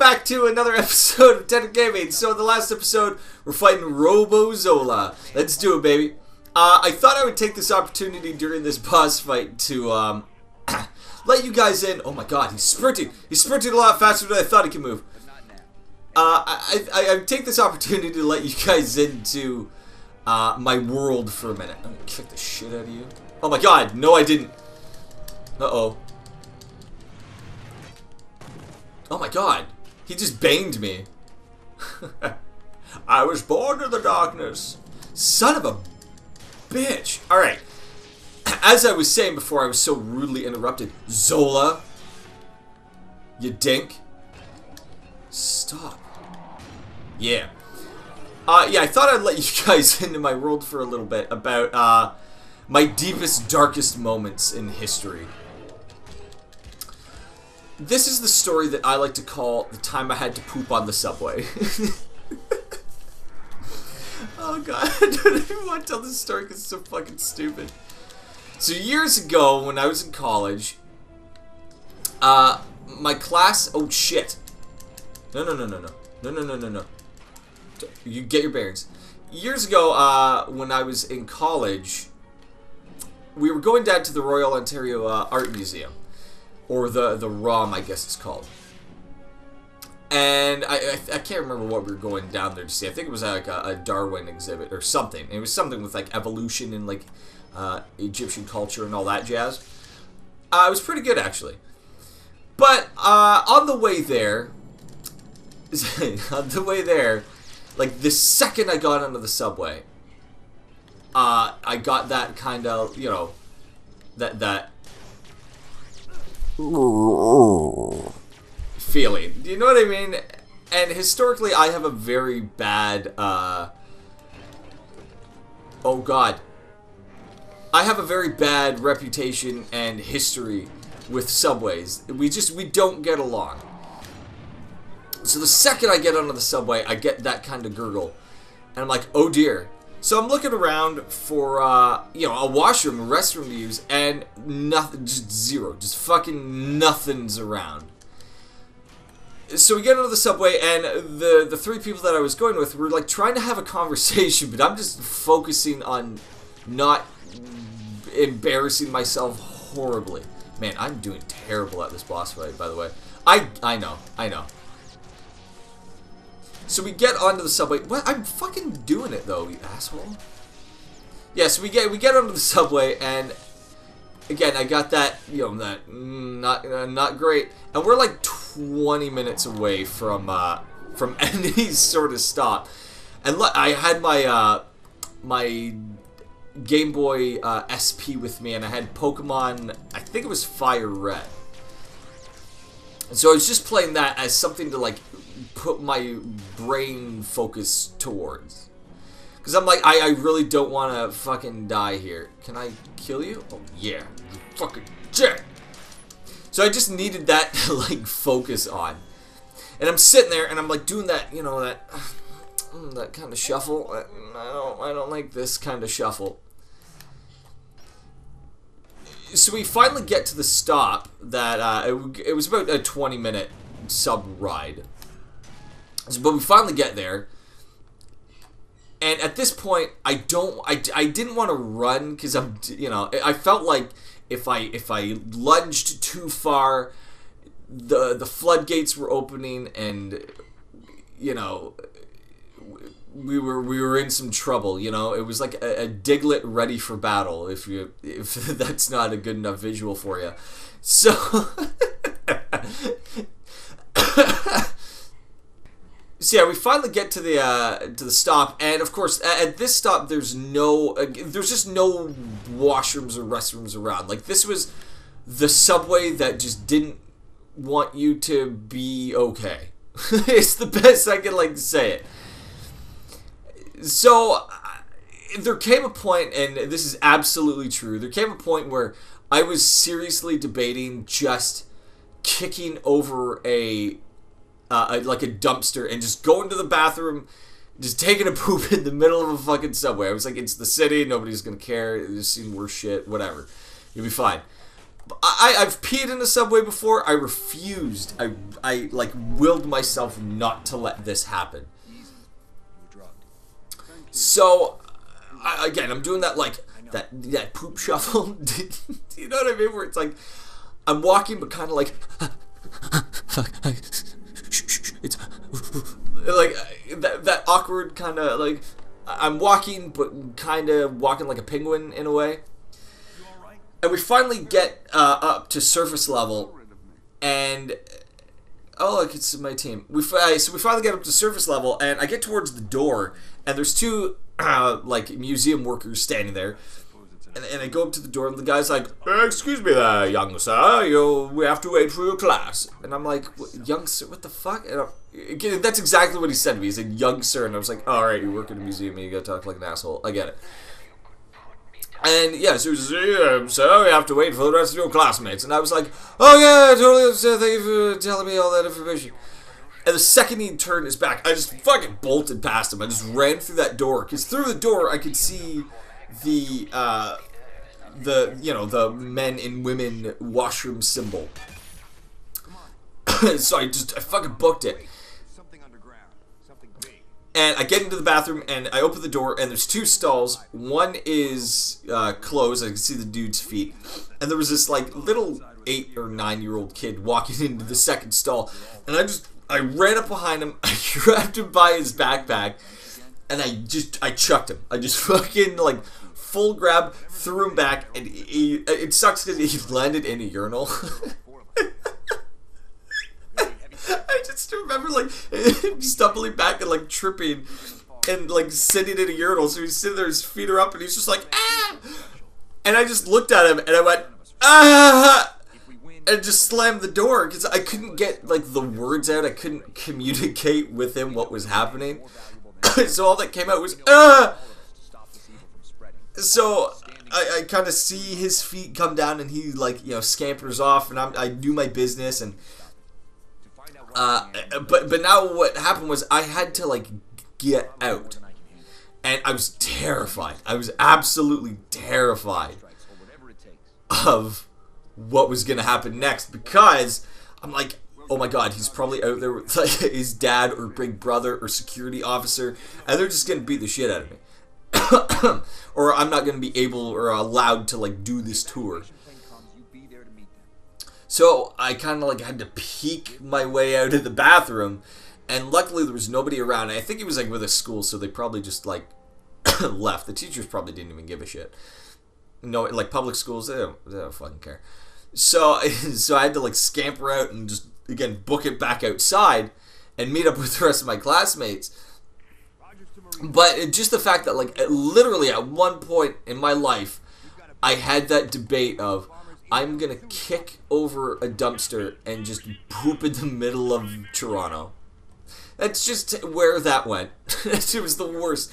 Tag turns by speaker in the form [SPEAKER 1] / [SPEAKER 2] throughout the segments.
[SPEAKER 1] back to another episode of Tender Gaming. So in the last episode, we're fighting Robozola. Let's do it, baby. I thought I would take this opportunity during this boss fight to let you guys in. Oh my god, he's sprinting. He's sprinting a lot faster than I thought he could move. I take this opportunity to let you guys into my world for a minute. I'm gonna kick the shit out of you. Oh my god, no I didn't. Uh-oh. Oh my god, he just banged me. I was born in the darkness. Son of a bitch. Alright. As I was saying before I was so rudely interrupted. Zola. You dink. Stop. Yeah. Yeah, I thought I'd let you guys into my world for a little bit about my deepest, darkest moments in history. This is the story that I like to call the time I had to poop on the subway. Oh god, I don't even want to tell this story because it's so fucking stupid. So years ago, when I was in college, my class... Oh shit. No. You get your bearings. Years ago, when I was in college, we were going down to the Royal Ontario Art Museum. Or the ROM, I guess it's called. And I can't remember what we were going down there to see. I think it was like a Darwin exhibit or something. It was something with like evolution and like Egyptian culture and all that jazz. It was pretty good actually. But on the way there, like the second I got onto the subway, I got that kind of, you know, that feeling. Do you know what I mean? And historically, I have a very bad, oh god. I have a very bad reputation and history with subways. We don't get along. So the second I get onto the subway, I get that kind of gurgle. And I'm like, oh dear. So I'm looking around for, you know, a washroom, a restroom to use, and nothing, just zero. Just fucking nothing's around. So we get into the subway, and the three people that I was going with were, like, trying to have a conversation, but I'm just focusing on not embarrassing myself horribly. Man, I'm doing terrible at this boss fight, by the way. I know. So we get onto the subway. What? I'm fucking doing it though, you asshole. Yeah, so we get onto the subway, and again, I got that, you know, that not great, and we're like 20 minutes away from any sort of stop. And look, I had my my Game Boy SP with me, and I had Pokemon. I think it was Fire Red, and so I was just playing that as something to like put my brain focus towards. Because I'm like, I really don't want to fucking die here. Can I kill you? Oh, yeah. Fucking shit. So I just needed that to, like, focus on. And I'm sitting there, and I'm, like, doing that, you know, that kind of shuffle. I don't like this kind of shuffle. So we finally get to the stop that, it was about a 20-minute sub ride. But we finally get there, and at this point, I didn't want to run because I'm, you know, I felt like if I lunged too far, the floodgates were opening, and you know, we were in some trouble. You know, it was like a Diglett ready for battle. If that's not a good enough visual for you, so. So yeah, we finally get to the stop, and of course, at this stop, there's just no washrooms or restrooms around. Like, this was the subway that just didn't want you to be okay. It's the best I can, like, say it. So, there came a point, and this is absolutely true, there came a point where I was seriously debating just kicking over like a dumpster and just going to the bathroom, just taking a poop in the middle of a fucking subway. I was like, it's the city, nobody's gonna care, it's seen worse shit, whatever. You'll be fine. I've peed in a subway before. I refused. I like willed myself not to let this happen. So again, I'm doing that like that poop shuffle. Do you know what I mean? Where it's like I'm walking, but kind of like it's like that awkward kind of like I'm walking, but kind of walking like a penguin in a way. And we finally get up to surface level, and oh look, it's my team. So we finally get up to surface level, and I get towards the door, and there's two like museum workers standing there, and I go up to the door, and the guy's like, "Excuse me there, young sir, we have to wait for your class." And I'm like, "Young sir, what the fuck?" And that's exactly what he said to me. He said, "Young sir," and I was like, "All right, you work in a museum, and you gotta talk like an asshole. I get it." And yeah, so he says, "So we have to wait for the rest of your classmates." And I was like, "Oh yeah, totally understand. Thank you for telling me all that information." And the second he turned his back, I just fucking bolted past him. I just ran through that door, because through the door I could see the men and women washroom symbol. So I fucking booked it. And I get into the bathroom, and I open the door, and there's two stalls. One is closed. I can see the dude's feet. And there was this, like, little 8 or 9-year-old kid walking into the second stall. And I ran up behind him, I grabbed him by his backpack, and I chucked him. I just fucking, like, full grab, threw him back, and it sucks because he landed in a urinal. I just remember like stumbling back and like tripping and like sitting in a urinal. So he's sitting there, his feet are up, and he's just like, "Ah!" And I just looked at him and I went, "Ah!" and just slammed the door because I couldn't get like the words out. I couldn't communicate with him what was happening. So all that came out was, "Ah!" So I kind of see his feet come down, and he like scampers off, and I do my business. And but now what happened was I had to like get out, and I was terrified. I was absolutely terrified of what was gonna happen next, because I'm like, oh my god, he's probably out there with like his dad or big brother or security officer, and they're just gonna beat the shit out of me, or I'm not gonna be able or allowed to like do this tour. So I kind of like had to peek my way out of the bathroom, and luckily there was nobody around. I think it was like with a school, so they probably just like left. The teachers probably didn't even give a shit. No, like public schools, they don't fucking care. So I had to like scamper out and just again book it back outside and meet up with the rest of my classmates. But just the fact that like literally at one point in my life, I had that debate of, I'm gonna kick over a dumpster and just poop in the middle of Toronto. That's just where that went. It was the worst.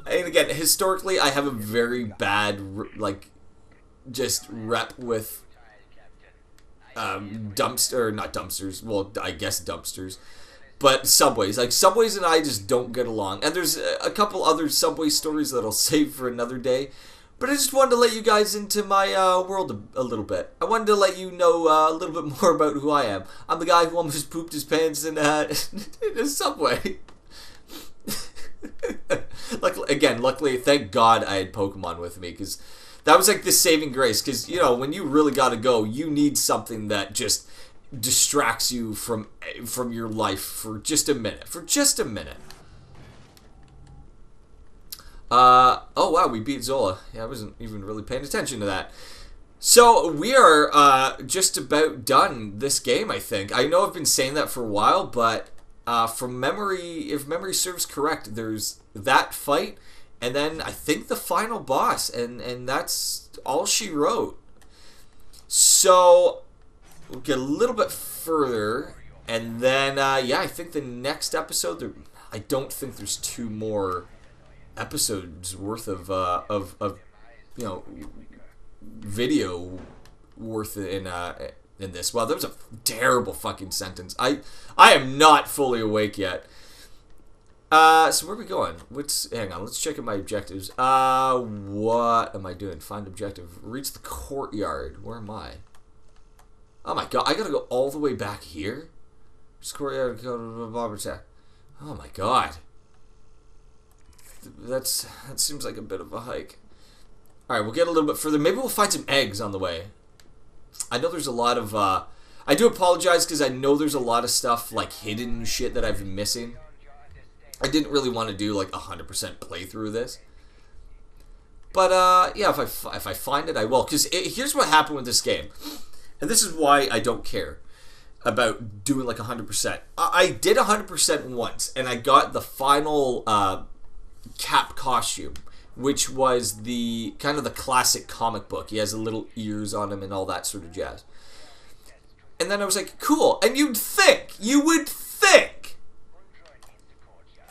[SPEAKER 1] And again, historically, I have a very bad, like, just rep with not dumpsters. Well, I guess dumpsters, but subways. Like subways and I just don't get along. And there's a couple other subway stories that I'll save for another day. But I just wanted to let you guys into my world a little bit. I wanted to let you know a little bit more about who I am. I'm the guy who almost pooped his pants in a subway. Luckily, thank God I had Pokemon with me, because that was like the saving grace. Because, when you really gotta go, you need something that just distracts you from your life for just a minute. Oh wow, we beat Zola. Yeah, I wasn't even really paying attention to that. So we are just about done this game, I think. I know I've been saying that for a while, but from memory, if memory serves correct, there's that fight, and then I think the final boss, and that's all she wrote. So we'll get a little bit further, and then I think the next episode, I don't think there's 2 more episodes worth of video worth in this. Wow, that was a terrible fucking sentence. I am not fully awake yet. So where are we going? Hang on, let's check out my objectives. What am I doing? Find objective. Reach the courtyard. Where am I? Oh my god, I gotta go all the way back here? Courtyard, bomber attack. Oh my god. That seems like a bit of a hike. Alright, we'll get a little bit further. Maybe we'll find some eggs on the way. I know there's a lot of, I do apologize because I know there's a lot of stuff, like, hidden shit that I've been missing. I didn't really want to do, like, 100% playthrough of this. But, yeah, if I find it, I will. Because here's what happened with this game. And this is why I don't care about doing, like, 100%. I did 100% once, and I got the final, Cap costume, which was the kind of the classic comic book. He has the little ears on him and all that sort of jazz. And then I was like, cool. And you would think,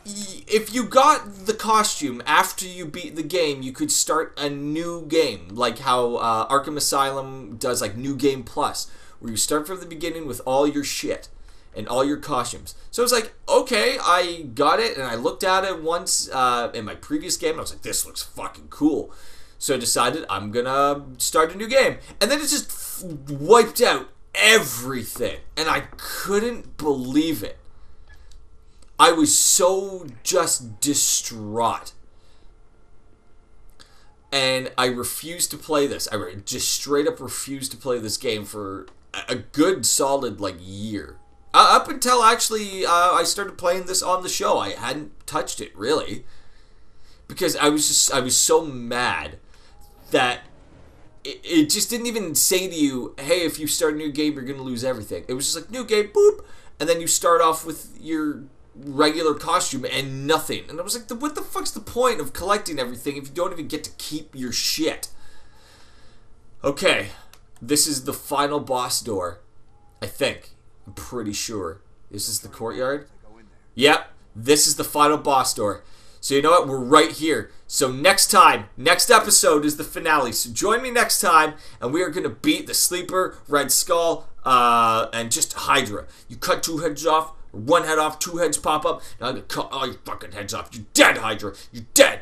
[SPEAKER 1] if you got the costume after you beat the game, you could start a new game, like how Arkham Asylum does, like New Game Plus, where you start from the beginning with all your shit and all your costumes. So I was like, okay, I got it, and I looked at it once in my previous game, and I was like, this looks fucking cool. So I decided I'm gonna start a new game. And then it just wiped out everything, and I couldn't believe it. I was so just distraught. And I refused to play this. I just straight up refused to play this game for a good solid, like, year. Up until, actually, I started playing this on the show. I hadn't touched it, really. Because I was so mad that it just didn't even say to you, hey, if you start a new game, you're going to lose everything. It was just like, new game, boop. And then you start off with your regular costume and nothing. And I was like, what the fuck's the point of collecting everything if you don't even get to keep your shit? Okay, this is the final boss door, I think. I'm pretty sure. This is the courtyard? Yep, this is the final boss door. So you know what? We're right here. So next episode is the finale. So join me next time, and we are going to beat the Sleeper, Red Skull, and just Hydra. You cut 2 heads off, 1 head off, 2 heads pop up. Now I'm going to cut all your fucking heads off. You're dead, Hydra. You're dead.